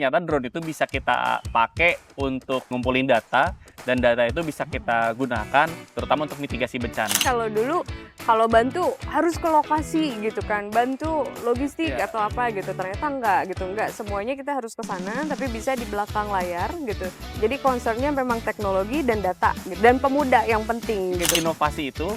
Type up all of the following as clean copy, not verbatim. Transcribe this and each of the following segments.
Ternyata drone itu bisa kita pakai untuk ngumpulin data, dan data itu bisa kita gunakan terutama untuk mitigasi bencana. Kalau dulu kalau bantu harus ke lokasi gitu kan, bantu logistik atau apa gitu, ternyata enggak semuanya kita harus ke sana, tapi bisa di belakang layar gitu. Jadi concernnya memang teknologi dan data gitu, dan pemuda yang penting gitu. Inovasi itu,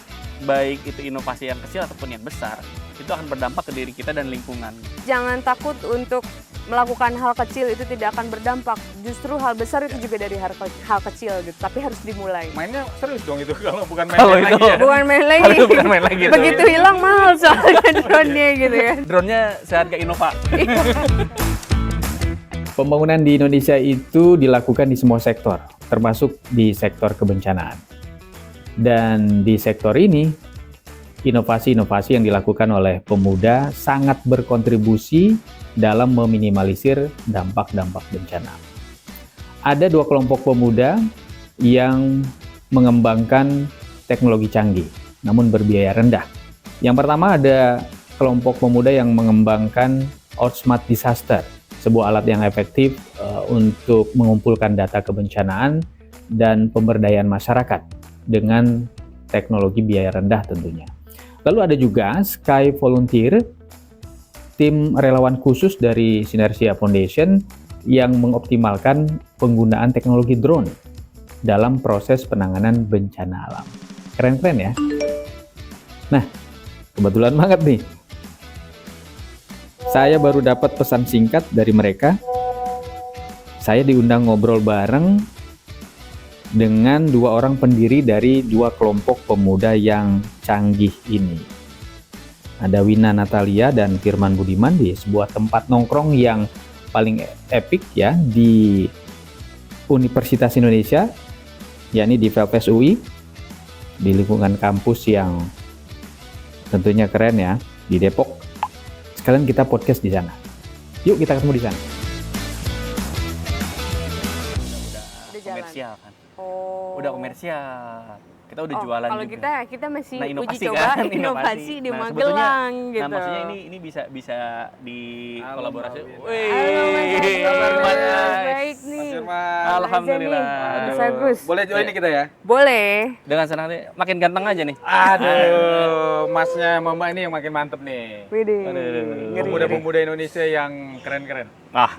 baik itu inovasi yang kecil ataupun yang besar, itu akan berdampak ke diri kita dan lingkungan. Jangan takut untuk melakukan hal kecil, itu tidak akan berdampak. Justru hal besar itu juga dari hal kecil gitu, tapi harus dimulai. Mainnya serius dong itu kalau bukan main Kalau lagi itu- ya. Bukan main lagi. Kalau bukan main lagi. Begitu hilang mahal soalnya drone-nya gitu ya. Drone-nya seharga Innova. Pembangunan di Indonesia itu dilakukan di semua sektor, termasuk di sektor kebencanaan. Dan di sektor ini, inovasi-inovasi yang dilakukan oleh pemuda sangat berkontribusi dalam meminimalisir dampak-dampak bencana. Ada 2 kelompok pemuda yang mengembangkan teknologi canggih, namun berbiaya rendah. Yang pertama ada kelompok pemuda yang mengembangkan Outsmart Disaster, sebuah alat yang efektif untuk mengumpulkan data kebencanaan dan pemberdayaan masyarakat dengan teknologi biaya rendah tentunya. Lalu ada juga Sky Volunteer, tim relawan khusus dari Sinersia Foundation yang mengoptimalkan penggunaan teknologi drone dalam proses penanganan bencana alam. Keren-keren ya? Nah, kebetulan banget nih. Saya baru dapat pesan singkat dari mereka. Saya diundang ngobrol bareng dengan 2 orang pendiri dari 2 kelompok pemuda yang canggih ini. Ada Wina Natalia dan Firman Budiman di sebuah tempat nongkrong yang paling epik ya di Universitas Indonesia, yakni di Velpes UI, di lingkungan kampus yang tentunya keren ya, di Depok. Sekalian kita podcast di sana. Yuk kita ketemu di sana. Udah jalan. Komersial kan. Oh. Udah komersial. Kita udah Oh, jualan kalau juga. kita masih Nah, uji inovasi coba kan, inovasi di Nah, Magelang sebetulnya, gitu. Nah, maksudnya ini bisa di Halo, kolaborasi. Mbak Wina. Wih, Halo Mas Agus, Mas. baik nih. Mas Firman. Alhamdulillah. Mas Agus. Boleh join nih kita ya? Boleh. Dengan senang hati, makin ganteng aja nih. Aduh, masnya Mama ini yang makin mantep nih. Widih. Aduh. Ngeri. Pemuda-pemuda Indonesia yang keren-keren. Ah,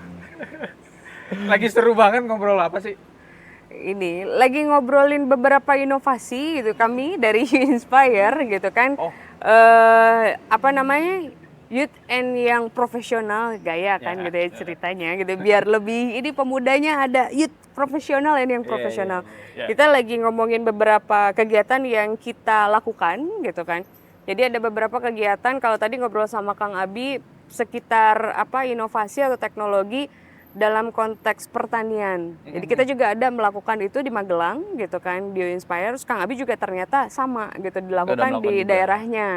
Lagi seru banget ngobrol apa sih? Ini lagi ngobrolin beberapa inovasi gitu kami dari Inspire gitu kan. Oh. Apa namanya? Youth and yang profesional gaya kan Ya, gitu ya ceritanya gitu biar lebih ini pemudanya ada youth profesional ini yang Iya, profesional. iya. Kita lagi ngomongin beberapa kegiatan yang kita lakukan gitu kan. Jadi ada beberapa kegiatan kalau tadi ngobrol sama Kang Abi sekitar apa inovasi atau teknologi dalam konteks pertanian. Jadi kita juga ada melakukan itu di Magelang gitu kan, di Inspire. Terus Kang Abi juga ternyata sama gitu dilakukan melakukan di juga. daerahnya.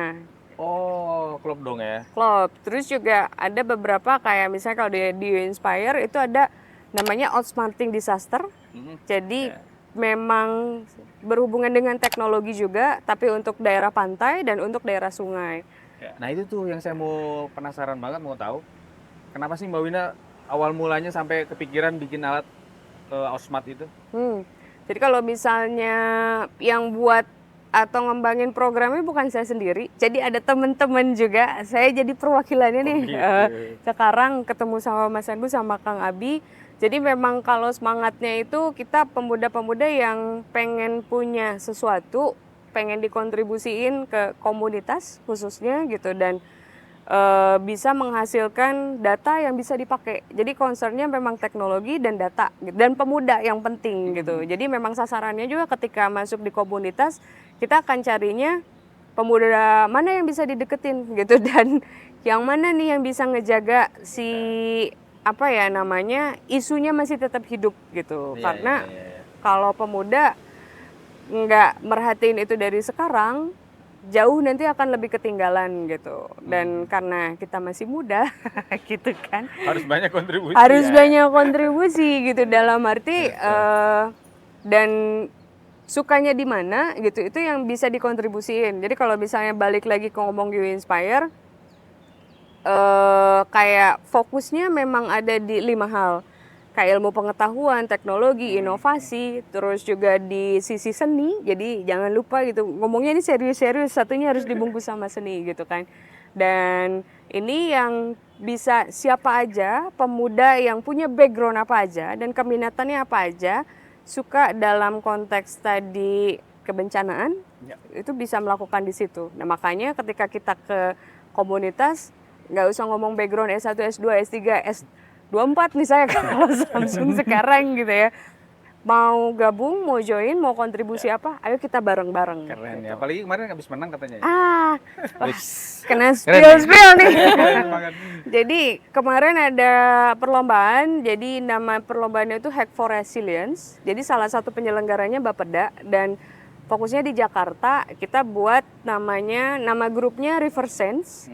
Oh, klub dong ya. Klub. Terus juga ada beberapa kayak misalnya kalau di Inspire itu ada namanya Outsmarting Disaster. Jadi memang berhubungan dengan teknologi juga, tapi untuk daerah pantai dan untuk daerah sungai. Nah itu tuh yang saya mau penasaran banget mau tahu. Kenapa sih Mbak Wina awal mulanya sampai kepikiran bikin alat Outsmart itu? Jadi kalau misalnya yang buat atau ngembangin programnya bukan saya sendiri, jadi ada teman-teman juga. Saya jadi perwakilannya nih. Sekarang ketemu sama Mas Agus sama Kang Abi. Jadi memang kalau semangatnya itu kita pemuda-pemuda yang pengen punya sesuatu, pengen dikontribusiin ke komunitas khususnya gitu dan bisa menghasilkan data yang bisa dipakai. Jadi concernnya memang teknologi dan data gitu. Dan pemuda yang penting gitu. Jadi memang sasarannya juga ketika masuk di komunitas kita akan carinya pemuda mana yang bisa dideketin gitu dan yang mana nih yang bisa ngejaga si apa ya namanya isunya masih tetap hidup gitu. Karena kalau pemuda nggak merhatiin itu dari sekarang jauh nanti akan lebih ketinggalan gitu. Dan karena kita masih muda gitu kan. Harus banyak kontribusi. Harus ya. banyak kontribusi gitu dalam arti dan sukanya di mana gitu itu yang bisa dikontribusiin. Jadi kalau misalnya balik lagi ke ngomong You Inspire kayak fokusnya memang ada di 5 hal. kayak ilmu pengetahuan, teknologi, inovasi, terus juga di sisi seni. Jadi jangan lupa gitu, ngomongnya ini serius-serius, satunya harus dibungkus sama seni gitu kan. Dan ini yang bisa siapa aja, pemuda yang punya background apa aja dan keminatannya apa aja, suka dalam konteks tadi kebencanaan, itu bisa melakukan di situ. Nah makanya ketika kita ke komunitas, nggak usah ngomong background S1, S2, S3, S24 misalnya kalau Samsung sekarang gitu ya. Mau gabung, mau join, mau kontribusi apa, ayo kita bareng-bareng. Keren ya. Apalagi kemarin habis menang katanya ya. Wah, kena spill nih. Keren banget. Jadi kemarin ada perlombaan, jadi nama perlombaannya itu Hack for Resilience. Jadi salah satu penyelenggaranya Bapeda dan fokusnya di Jakarta. Kita buat nama grupnya River Sense.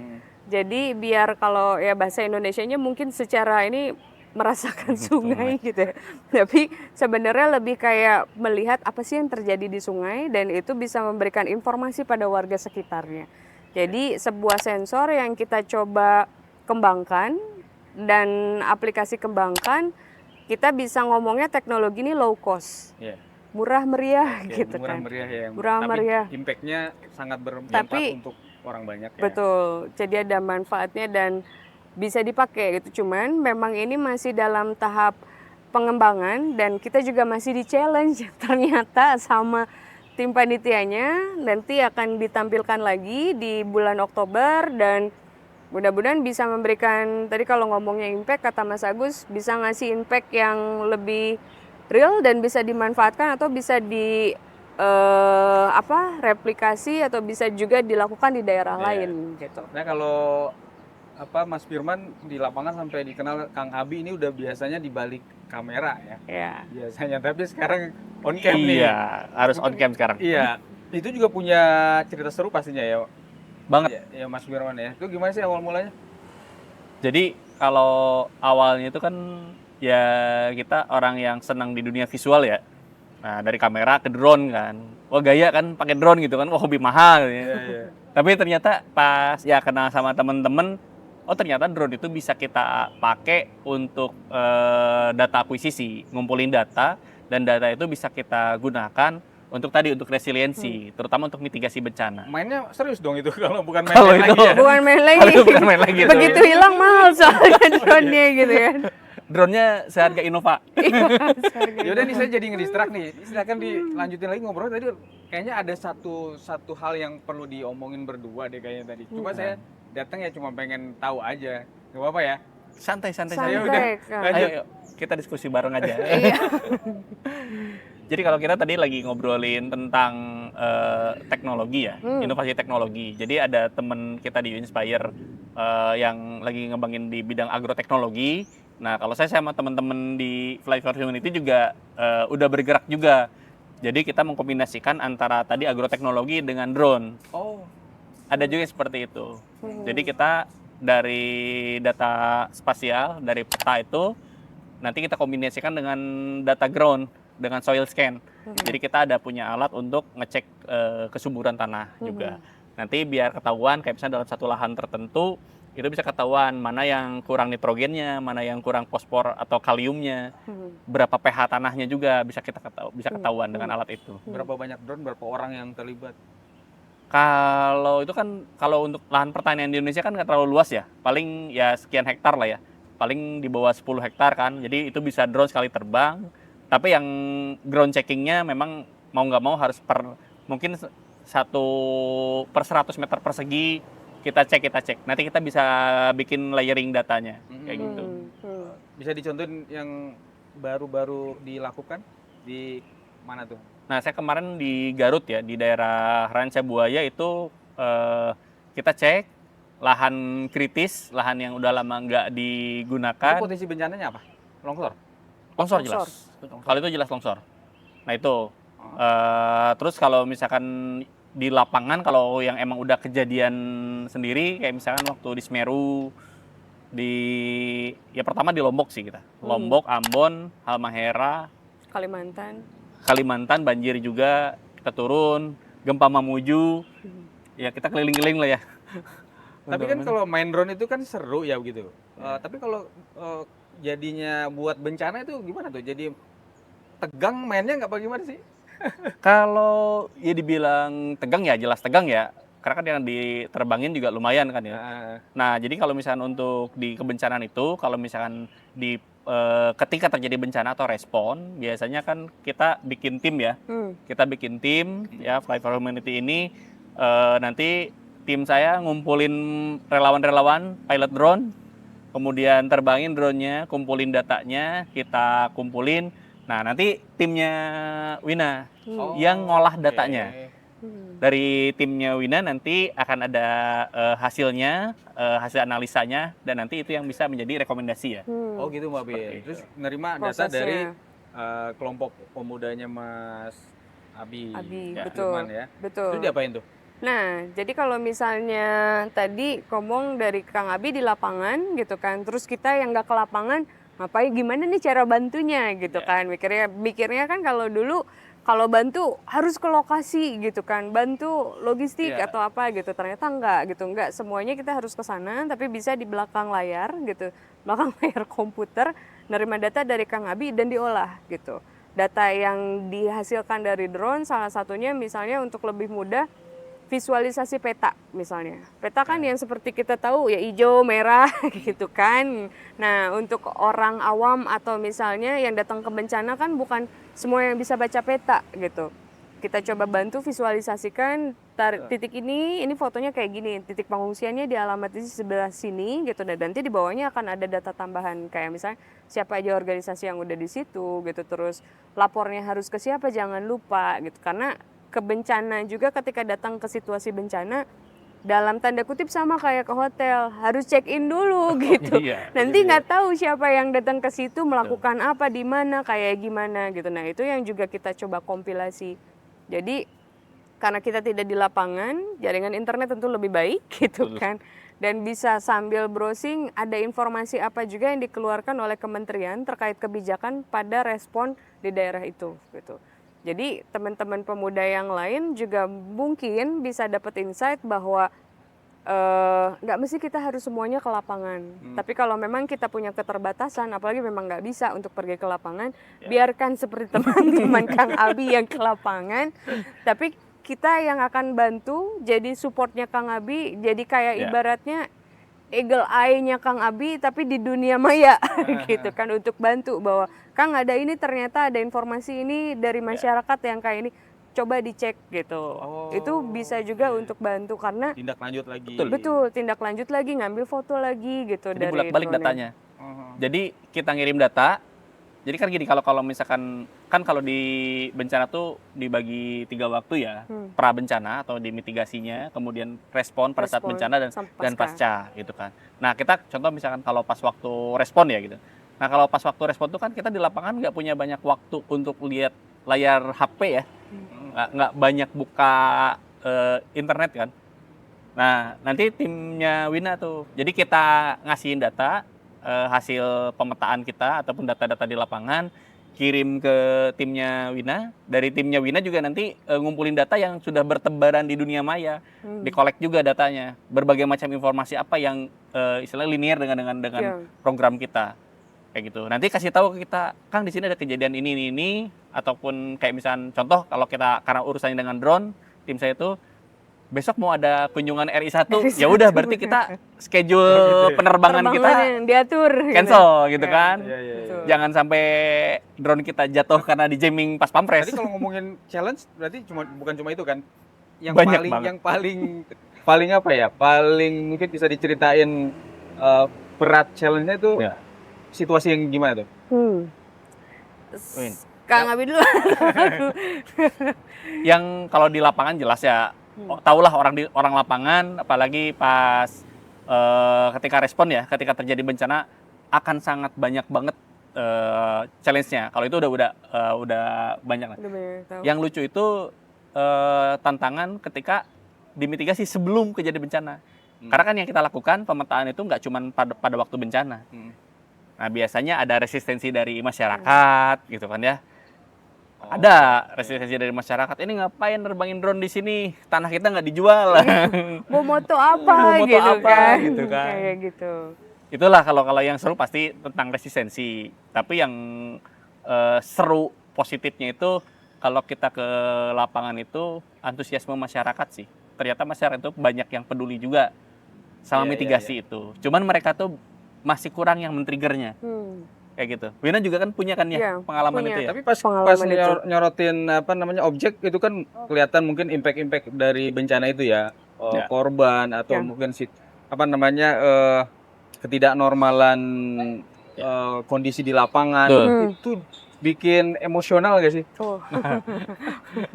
Jadi biar kalau ya bahasa Indonesianya mungkin secara ini merasakan sungai gitu ya. Tapi sebenarnya lebih kayak melihat apa sih yang terjadi di sungai dan itu bisa memberikan informasi pada warga sekitarnya. Jadi sebuah sensor yang kita coba kembangkan dan aplikasi kembangkan, kita bisa ngomongnya teknologi ini low cost. Iya. Murah meriah Oke, gitu murah kan. meriah ya. Murah Tapi meriah. impact-nya sangat bermanfaat Tapi- untuk orang banyak ya. Betul, jadi ada manfaatnya dan bisa dipakai gitu. Cuman memang ini masih dalam tahap pengembangan dan kita juga masih di challenge ternyata sama tim panitianya. Nanti akan ditampilkan lagi di bulan Oktober dan mudah-mudahan bisa memberikan, tadi kalau ngomongnya impact kata Mas Agus, bisa ngasih impact yang lebih real dan bisa dimanfaatkan atau bisa replikasi atau bisa juga dilakukan di daerah lain gitu. Nah kalau Mas Firman di lapangan sampai dikenal Kang Abi ini udah biasanya di balik kamera ya. Ya. Biasanya, tapi sekarang on cam nih. Iya, harus on cam sekarang. Iya. Itu juga punya cerita seru pastinya ya. Banget. Ya Mas Firman ya. Itu gimana sih awal mulanya? Jadi kalau awalnya itu kan ya kita orang yang senang di dunia visual ya. Nah dari kamera ke drone kan, wah gaya kan pakai drone gitu kan, wah hobi mahal. Ya. Iya. Tapi ternyata pas ya kenal sama temen-temen, oh ternyata drone itu bisa kita pakai untuk data akuisisi, ngumpulin data dan data itu bisa kita gunakan untuk resiliensi, terutama untuk mitigasi bencana. Mainnya serius dong itu kalau bukan main Kalau lagi itu- ya. Bukan main lagi. Kalau bukan main lagi tuh. Begitu hilang mahal soalnya drone-nya gitu kan. Drone-nya seharga Innova. Yaudah nih saya jadi ngedistrak nih. Silakan dilanjutin lagi ngobrol tadi. Kayaknya ada satu hal yang perlu diomongin berdua deh kayaknya tadi. Cuma saya datang ya cuma pengen tahu aja. Gak apa-apa ya? Santai. Santai, udah. Kak. Ayo, kita diskusi bareng aja. Iya. Jadi kalau kita tadi lagi ngobrolin tentang teknologi ya, inovasi teknologi. Jadi ada temen kita di Inspire yang lagi ngembangin di bidang agroteknologi. Nah kalau saya sama teman-teman di Fly for Humanity juga udah bergerak juga. Jadi kita mengkombinasikan antara tadi agroteknologi dengan drone. Oh. Ada juga yang seperti itu. Jadi kita dari data spasial, dari peta itu, nanti kita kombinasikan dengan data ground, dengan soil scan. Jadi kita ada punya alat untuk ngecek kesuburan tanah juga. Nanti biar ketahuan, kayak misalnya dalam satu lahan tertentu, itu bisa ketahuan mana yang kurang nitrogennya, mana yang kurang fosfor atau kaliumnya, berapa pH tanahnya juga bisa ketahuan dengan alat itu. Berapa banyak drone, berapa orang yang terlibat? Kalau itu kan kalau untuk lahan pertanian di Indonesia kan nggak terlalu luas ya, paling ya sekian hektar lah ya, paling di bawah 10 hektar kan, jadi itu bisa drone sekali terbang. Tapi yang ground checkingnya memang mau nggak mau harus mungkin 1/100 meter persegi kita cek. Nanti kita bisa bikin layering datanya kayak gitu. Bisa dicontohin yang baru-baru dilakukan di mana tuh? Nah saya kemarin di Garut ya, di daerah Ranca Buaya itu kita cek lahan kritis, lahan yang udah lama nggak digunakan. Itu potensi bencananya apa? Longsor? Longsor jelas. Kalau itu jelas longsor. Nah itu. Terus kalau misalkan di lapangan, kalau yang emang udah kejadian sendiri, kayak misalkan waktu di Semeru, ya pertama di Lombok sih kita. Lombok, Ambon, Halmahera, Kalimantan banjir juga, kita turun, gempa Mamuju, ya kita keliling-keliling lah ya. Tapi kan kalau main drone itu kan seru ya begitu. Tapi kalau jadinya buat bencana itu gimana tuh? Jadi tegang mainnya nggak bagaimana sih? Kalau ya dibilang tegang ya jelas tegang ya. Karena kan yang diterbangin juga lumayan kan ya. Nah, jadi kalau misalkan untuk di kebencanaan itu, kalau misalkan di ketika terjadi bencana atau respon, biasanya kan kita bikin tim ya. Kita bikin tim ya, Fly for Humanity ini nanti tim saya ngumpulin relawan-relawan pilot drone, kemudian terbangin drone-nya, kumpulin datanya, kita kumpulin. Nah, nanti timnya Wina yang ngolah datanya. Dari timnya Wina nanti akan ada hasilnya, hasil analisanya, dan nanti itu yang bisa menjadi rekomendasi ya. Oh gitu Mbak Bi. Terus nerima data dari kelompok pemudanya Mas Abi. Ya, betul. Ya. Betul. Itu diapain tuh? Nah, jadi kalau misalnya tadi ngomong dari Kang Abi di lapangan gitu kan, terus kita yang nggak ke lapangan, ngapain gimana nih cara bantunya gitu kan, mikirnya kan kalau dulu kalau bantu harus ke lokasi gitu kan, bantu logistik atau apa gitu, ternyata enggak semuanya kita harus ke sana, tapi bisa di belakang layar gitu, belakang layar komputer, nerima data dari Kang Abi dan diolah gitu. Data yang dihasilkan dari drone salah satunya misalnya untuk lebih mudah visualisasi peta misalnya. Peta kan yang seperti kita tahu ya hijau, merah gitu kan. Nah, untuk orang awam atau misalnya yang datang ke bencana kan bukan semua yang bisa baca peta gitu. Kita coba bantu visualisasikan titik ini fotonya kayak gini, titik pengungsiannya di alamat di sebelah sini gitu, dan nanti di bawahnya akan ada data tambahan kayak misalnya siapa aja organisasi yang udah di situ gitu, terus lapornya harus ke siapa jangan lupa gitu, karena kebencana juga ketika datang ke situasi bencana dalam tanda kutip sama kayak ke hotel, harus check in dulu gitu. Nanti nggak tahu siapa yang datang ke situ melakukan apa di mana kayak gimana gitu. Nah, itu yang juga kita coba kompilasi. Jadi karena kita tidak di lapangan, jaringan internet tentu lebih baik gitu kan. Dan bisa sambil browsing ada informasi apa juga yang dikeluarkan oleh kementerian terkait kebijakan pada respon di daerah itu gitu. Jadi teman-teman pemuda yang lain juga mungkin bisa dapat insight bahwa nggak mesti kita harus semuanya ke lapangan. Tapi kalau memang kita punya keterbatasan, apalagi memang nggak bisa untuk pergi ke lapangan, biarkan seperti teman-teman Kang Abi yang ke lapangan. Tapi kita yang akan bantu, jadi supportnya Kang Abi, jadi kayak ibaratnya eagle eye-nya Kang Abi tapi di dunia maya gitu kan, untuk bantu bahwa Kang ada ini, ternyata ada informasi ini dari masyarakat yang kayak ini, coba dicek gitu. Itu bisa juga untuk bantu karena tindak lanjut lagi. Betul, tindak lanjut lagi, ngambil foto lagi gitu. Jadi dari bolak-balik datanya. Jadi kita ngirim data. Jadi kan gini, kalau misalkan kan kalau di bencana tuh dibagi 3 waktu ya, pra bencana atau di mitigasinya, kemudian respon pada saat bencana dan pasca gitu kan. Nah, kita contoh misalkan kalau pas waktu respon ya gitu. Nah, kalau pas waktu respon tuh kan kita di lapangan nggak punya banyak waktu untuk lihat layar HP ya, nggak banyak buka internet kan. Nah, nanti timnya Wina tuh, jadi kita ngasihin data, hasil pemetaan kita ataupun data-data di lapangan, kirim ke timnya Wina. Dari timnya Wina juga nanti ngumpulin data yang sudah bertebaran di dunia maya, dikolek juga datanya, berbagai macam informasi apa yang istilahnya linear dengan program kita, kayak gitu. Nanti kasih tahu ke kita, Kang di sini ada kejadian ini, ataupun kayak misalnya contoh kalau kita karena urusannya dengan drone, tim saya itu besok mau ada kunjungan RI1, ya udah berarti kita schedule penerbangan kita yang diatur cancel gitu kan. Iya. Jangan sampai drone kita jatuh karena di jamming pas pampres. Tadi kalau ngomongin challenge berarti bukan cuma itu kan. Yang Banyak paling apa ya? Paling mungkin bisa diceritain berat challenge-nya itu situasi yang gimana tuh? Kang Abi dulu. Yang kalau di lapangan jelas ya, tahulah orang lapangan, apalagi pas ketika respon ya, ketika terjadi bencana akan sangat banyak banget challenge-nya. Kalau itu udah banyak lah. Yang lucu itu tantangan ketika dimitigasi sebelum kejadian bencana. Karena kan yang kita lakukan pemetaan itu nggak cuma pada waktu bencana. Nah, biasanya ada resistensi dari masyarakat gitu kan ya. Ada resistensi dari masyarakat, ini ngapain nerbangin drone di sini, tanah kita nggak dijual. Mau moto apa Mau moto gitu apa, kan, gitu kan. Kayak gitu. itulah kalau yang seru pasti tentang resistensi. Tapi yang seru positifnya itu kalau kita ke lapangan itu antusiasme masyarakat sih. Ternyata masyarakat itu banyak yang peduli juga sama mitigasi itu. Cuman mereka tuh masih kurang yang men-triggernya. Kayak gitu. Wina juga kan punya kan ya pengalaman punya. itu ya. Tapi pas nyorotin objek itu kan kelihatan mungkin impact dari bencana itu ya. Korban atau mungkin ketidaknormalan kondisi di lapangan itu bikin emosional gak sih?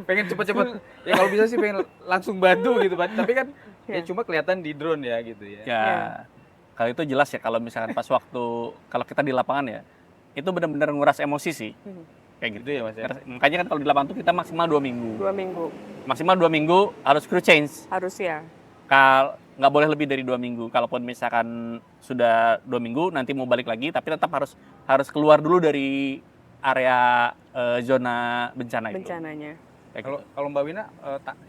Pengen cepet-cepet ya kalau bisa sih pengen langsung bantu gitu, tapi kan ya cuma kelihatan di drone ya gitu ya. Kalau itu jelas ya, kalau misalkan pas waktu kalau kita di lapangan ya itu benar-benar nguras emosi sih. Kayak gitu ya Mas ya. Makanya kan kalau di lapangan tuh kita maksimal 2 minggu. 2 minggu. Maksimal 2 minggu harus crew change. Harus ya. Nggak boleh lebih dari 2 minggu. Kalaupun misalkan sudah 2 minggu nanti mau balik lagi, tapi tetap harus keluar dulu dari area zona bencana itu. Bencananya. Kalau Mbak Wina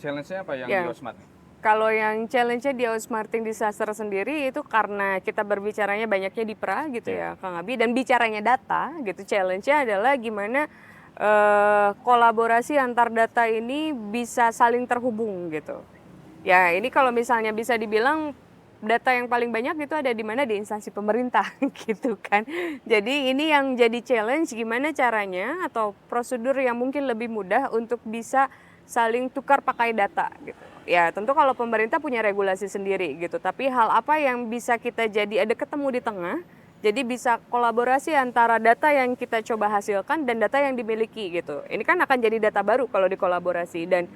challenge-nya apa yang di Osmart? Kalau yang challenge-nya di Osmarting Disaster sendiri itu karena kita berbicaranya banyaknya di PRA gitu ya Kang Abi, dan bicaranya data gitu. Challenge-nya adalah gimana kolaborasi antar data ini bisa saling terhubung gitu. Ya ini kalau misalnya bisa dibilang data yang paling banyak itu ada di mana, di instansi pemerintah gitu kan. Jadi ini yang jadi challenge, gimana caranya atau prosedur yang mungkin lebih mudah untuk bisa saling tukar pakai data gitu. Ya tentu kalau pemerintah punya regulasi sendiri gitu, tapi hal apa yang bisa kita jadi ada ketemu di tengah, jadi bisa kolaborasi antara data yang kita coba hasilkan dan data yang dimiliki gitu. Ini kan akan jadi data baru kalau dikolaborasi, dan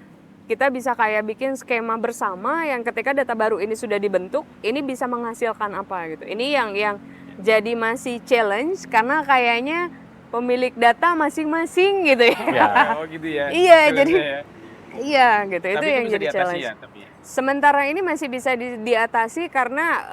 kita bisa kayak bikin skema bersama yang ketika data baru ini sudah dibentuk, ini bisa menghasilkan apa gitu. Ini yang jadi masih challenge karena kayaknya pemilik data masing-masing gitu ya. Oh gitu ya. Iya, jadi iya gitu. Tapi itu yang jadi challenge. Ya, tapi ya. Sementara ini masih bisa diatasi karena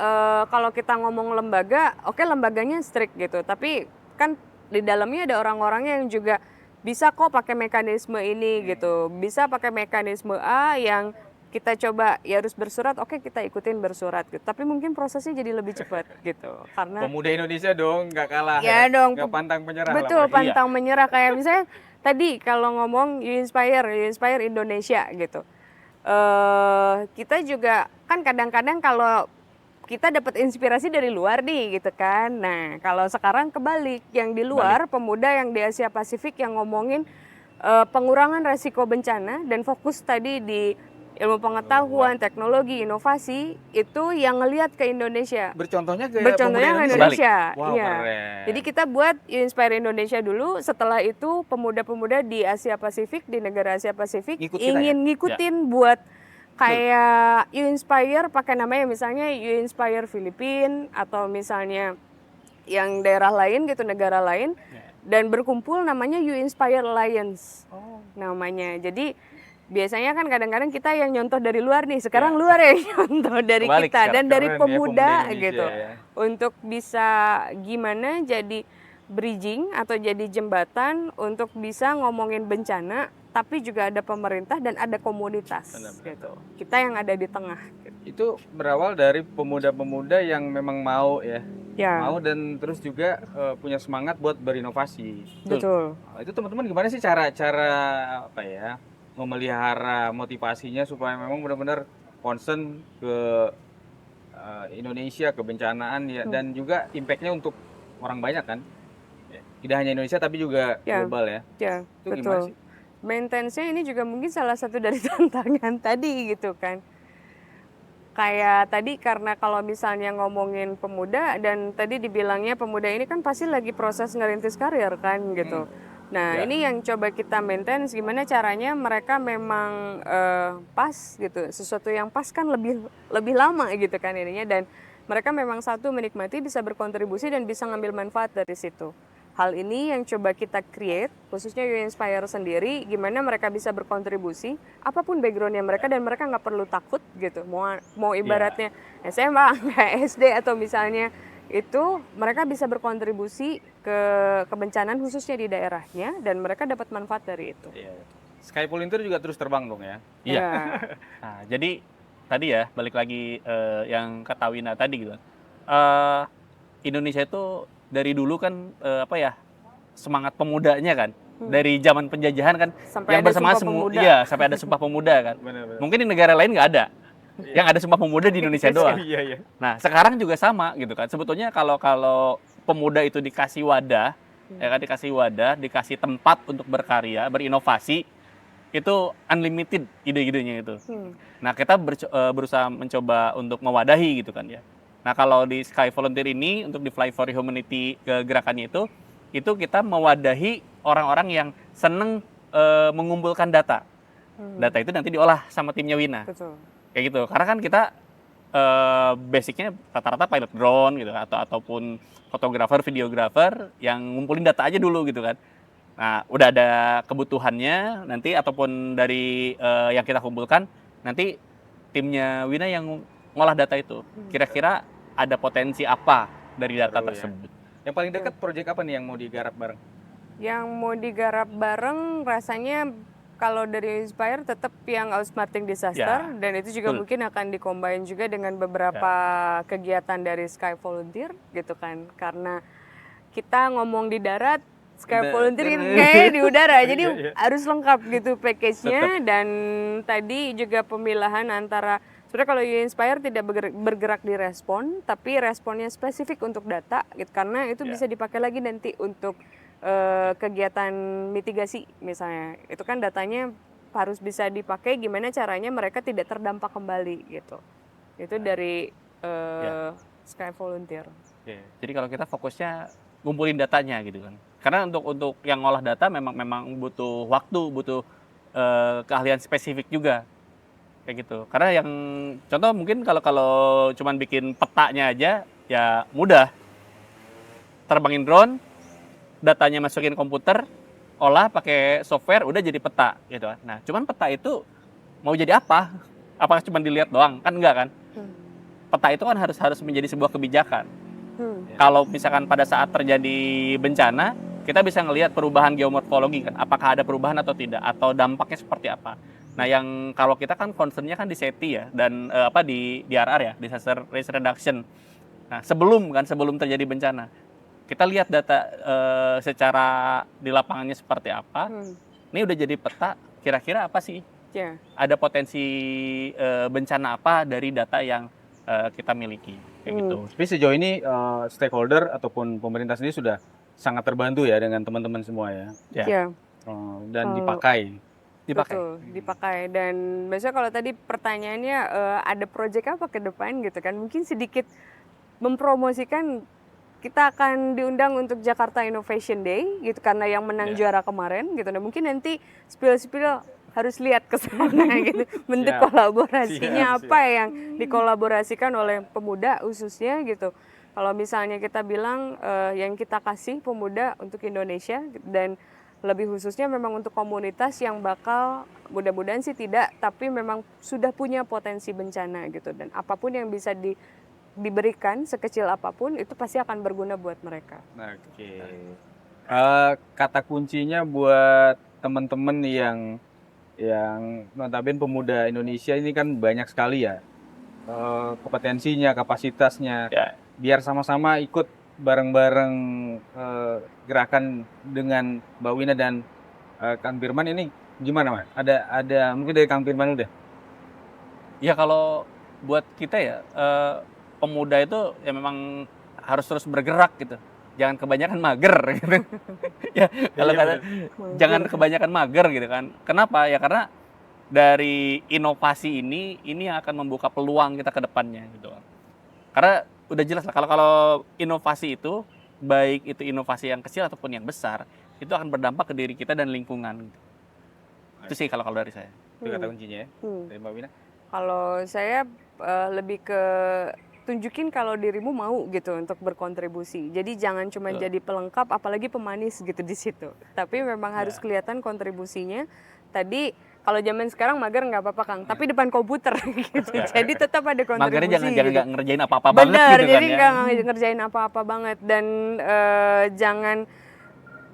kalau kita ngomong lembaga, oke lembaganya strict gitu, tapi kan di dalamnya ada orang-orang yang juga bisa kok pakai mekanisme ini gitu, bisa pakai mekanisme A yang kita coba ya harus bersurat, oke kita ikutin bersurat gitu, tapi mungkin prosesnya jadi lebih cepat gitu, karena pemuda Indonesia dong nggak kalah ya dong, nggak pantang menyerah. Betul, pantang menyerah. Kayak misalnya tadi kalau ngomong You Inspire Indonesia gitu, kita juga kan kadang-kadang kalau kita dapat inspirasi dari luar nih gitu kan. Nah kalau sekarang kebalik, yang di luar pemuda yang di Asia Pasifik yang ngomongin pengurangan resiko bencana dan fokus tadi di ilmu pengetahuan, teknologi, inovasi, itu yang ngelihat ke Indonesia. Bercontohnya ke Indonesia. Wow, iya. keren. Jadi kita buat You Inspire Indonesia dulu, setelah itu pemuda-pemuda di Asia Pasifik, di negara Asia Pasifik ngikutin buat kayak You Inspire pakai namanya misalnya You Inspire Filipina atau misalnya yang daerah lain gitu, negara lain, dan berkumpul namanya You Inspire Alliance namanya. Jadi biasanya kan kadang-kadang kita yang nyontoh dari luar nih, sekarang luar yang nyontoh dari kita dan dari pemuda gitu. Untuk bisa gimana jadi bridging atau jadi jembatan untuk bisa ngomongin bencana, tapi juga ada pemerintah dan ada komunitas gitu. Kita yang ada di tengah. Gitu. Itu berawal dari pemuda-pemuda yang memang mau mau dan terus juga punya semangat buat berinovasi. Betul. Itu teman-teman gimana sih cara apa ya? Memelihara motivasinya supaya memang benar-benar concern ke Indonesia, kebencanaan ya, dan juga impactnya untuk orang banyak kan, tidak hanya Indonesia tapi juga global ya. Itu betul. gimana sih? Maintenance-nya ini juga mungkin salah satu dari tantangan tadi gitu kan. Kayak tadi karena kalau misalnya ngomongin pemuda dan tadi dibilangnya pemuda ini kan pasti lagi proses ngerintis karir kan gitu. Nah ini yang coba kita maintain, gimana caranya mereka memang pas gitu, sesuatu yang pas kan lebih lama gitu kan ininya, dan mereka memang satu menikmati, bisa berkontribusi dan bisa ngambil manfaat dari situ. Hal ini yang coba kita create, khususnya You Inspire sendiri, gimana mereka bisa berkontribusi, apapun backgroundnya mereka, dan mereka nggak perlu takut gitu, mau ibaratnya SMA, SD atau misalnya itu mereka bisa berkontribusi ke kebencanaan khususnya di daerahnya dan mereka dapat manfaat dari itu. Sky Volunteer juga terus terbang dong ya? Iya. Nah, jadi tadi ya balik lagi yang kata Wina tadi gitu. Indonesia itu dari dulu kan semangat pemudanya kan. Dari zaman penjajahan kan Sampai yang ada bersama Sumpah Pemuda. iya, sampai ada Sumpah Pemuda kan. Benar-benar. Mungkin di negara lain nggak ada. Yang ada Sumpah Pemuda di Indonesia doang. Iya. Nah, sekarang juga sama gitu kan. Sebetulnya kalau pemuda itu dikasih wadah, ya kan, dikasih tempat untuk berkarya, berinovasi, itu unlimited ide-idenya itu. Nah, kita berusaha mencoba untuk mewadahi gitu kan ya. Nah, kalau di Sky Volunteer ini untuk di Fly for Humanity gerakannya itu kita mewadahi orang-orang yang seneng mengumpulkan data. Data itu nanti diolah sama timnya Wina. Betul. Kayak gitu. Karena kan kita basicnya rata-rata pilot drone gitu ataupun fotografer, videografer yang ngumpulin data aja dulu gitu kan. Nah, udah ada kebutuhannya nanti ataupun dari yang kita kumpulkan, nanti timnya Wina yang ngolah data itu. Kira-kira ada potensi apa dari data Seru ya. tersebut. Yang paling dekat proyek apa nih yang mau digarap bareng? Yang mau digarap bareng rasanya kalau dari Inspire tetap yang Outsmarting Disaster, Ya, dan itu juga betul. mungkin akan dicombine juga dengan beberapa kegiatan dari Sky Volunteer gitu kan, karena kita ngomong di darat, Sky Volunteer ini kayaknya di udara, jadi harus lengkap gitu package-nya. Dan tadi juga pemilahan antara sebenarnya kalau Inspire tidak bergerak di respon, tapi responnya spesifik untuk data gitu, karena itu bisa dipakai lagi nanti untuk kegiatan mitigasi misalnya. Itu kan datanya harus bisa dipakai gimana caranya mereka tidak terdampak kembali gitu. Itu dari Sky Volunteer. Jadi kalau kita fokusnya ngumpulin datanya gitu kan. Karena untuk yang ngolah data memang butuh waktu, butuh keahlian spesifik juga. Kayak gitu. Karena yang contoh mungkin kalau cuman bikin petanya aja ya mudah. Terbangin drone, datanya masukin komputer, olah pakai software, udah jadi peta gitu kan. Nah, cuman peta itu mau jadi apa? Apakah cuma dilihat doang? Kan enggak kan? Peta itu kan harus menjadi sebuah kebijakan. Kalau misalkan pada saat terjadi bencana, kita bisa ngelihat perubahan geomorfologi kan, apakah ada perubahan atau tidak, atau dampaknya seperti apa. Nah, yang kalau kita kan concernnya kan di SETI ya, dan di DRR ya, Disaster Risk Reduction. Nah, sebelum terjadi bencana, kita lihat data secara di lapangannya seperti apa. Ini udah jadi peta, kira-kira apa sih? Ada potensi bencana apa dari data yang kita miliki, kayak gitu. Tapi sejauh ini stakeholder ataupun pemerintah sendiri sudah sangat terbantu ya dengan teman-teman semua ya. Ya. Dan dipakai. Betul, dipakai. Dan biasanya kalau tadi pertanyaannya ada proyek apa ke depan gitu kan, mungkin sedikit mempromosikan kita akan diundang untuk Jakarta Innovation Day gitu, karena yang menang juara kemarin gitu. Nah, mungkin nanti spill harus lihat ke sana gitu, bentuk kolaborasinya apa yang dikolaborasikan oleh pemuda khususnya gitu. Kalau misalnya kita bilang yang kita kasih pemuda untuk Indonesia, dan lebih khususnya memang untuk komunitas yang bakal mudah-mudahan sih tidak, tapi memang sudah punya potensi bencana gitu, dan apapun yang bisa diberikan sekecil apapun itu pasti akan berguna buat mereka. Oke. Kata kuncinya buat teman-teman yang notabene pemuda Indonesia ini kan banyak sekali ya kompetensinya, kapasitasnya. Biar sama-sama ikut bareng-bareng gerakan dengan Mbak Wina dan Kang Firman ini gimana, Mas? Ada mungkin dari Kang Firman udah. Ya kalau buat kita ya pemuda itu ya memang harus terus bergerak gitu. Jangan kebanyakan mager gitu. Ya, kalau kata jangan kebanyakan mager gitu kan. Kenapa? Ya karena dari inovasi ini yang akan membuka peluang kita ke depannya gitu. Karena udah jelas lah kalau inovasi itu, baik itu inovasi yang kecil ataupun yang besar, itu akan berdampak ke diri kita dan lingkungan. Itu sih kalau dari saya. Itu kata kuncinya ya. Dari Mbak Wina. Kalau saya lebih ke tunjukin kalau dirimu mau gitu untuk berkontribusi. Jadi jangan cuma jadi pelengkap, apalagi pemanis gitu di situ. Tapi memang harus kelihatan kontribusinya. Tadi kalau zaman sekarang mager nggak apa-apa Kang, tapi depan komputer gitu. Jadi tetap ada kontribusi. Magernya jangan gitu. nggak ngerjain apa-apa banget Benar, gitu jadi kan nggak ya. ngerjain apa-apa banget, dan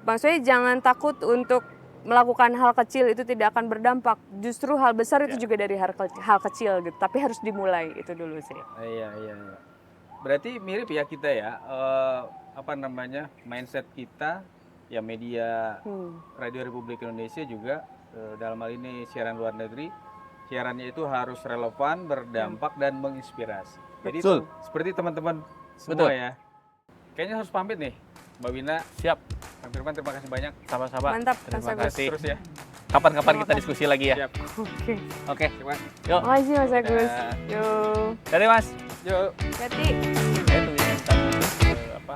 maksudnya jangan takut untuk melakukan hal kecil, itu tidak akan berdampak. Justru hal besar itu juga dari hal kecil gitu, tapi harus dimulai itu dulu sih. Iya. berarti mirip ya kita ya, apa namanya, mindset kita, ya media Radio Republik Indonesia juga dalam hal ini siaran luar negeri, siarannya itu harus relevan, berdampak, dan menginspirasi. Jadi Betul. itu seperti teman-teman semua Betul. ya. Kayaknya harus pamit nih, Mbak Wina, Siap, Kang Firman, terima kasih banyak. sama-sama. Mantap, Mas Terima Agus. kasih. Terus ya. Kapan-kapan kita diskusi lagi ya. Siap. Oke. Oke, Terima kasih. yuk. Makasih Mas Agus. Dah. Yuk. Dari Mas. Yuk. Hati. Itu yang apa?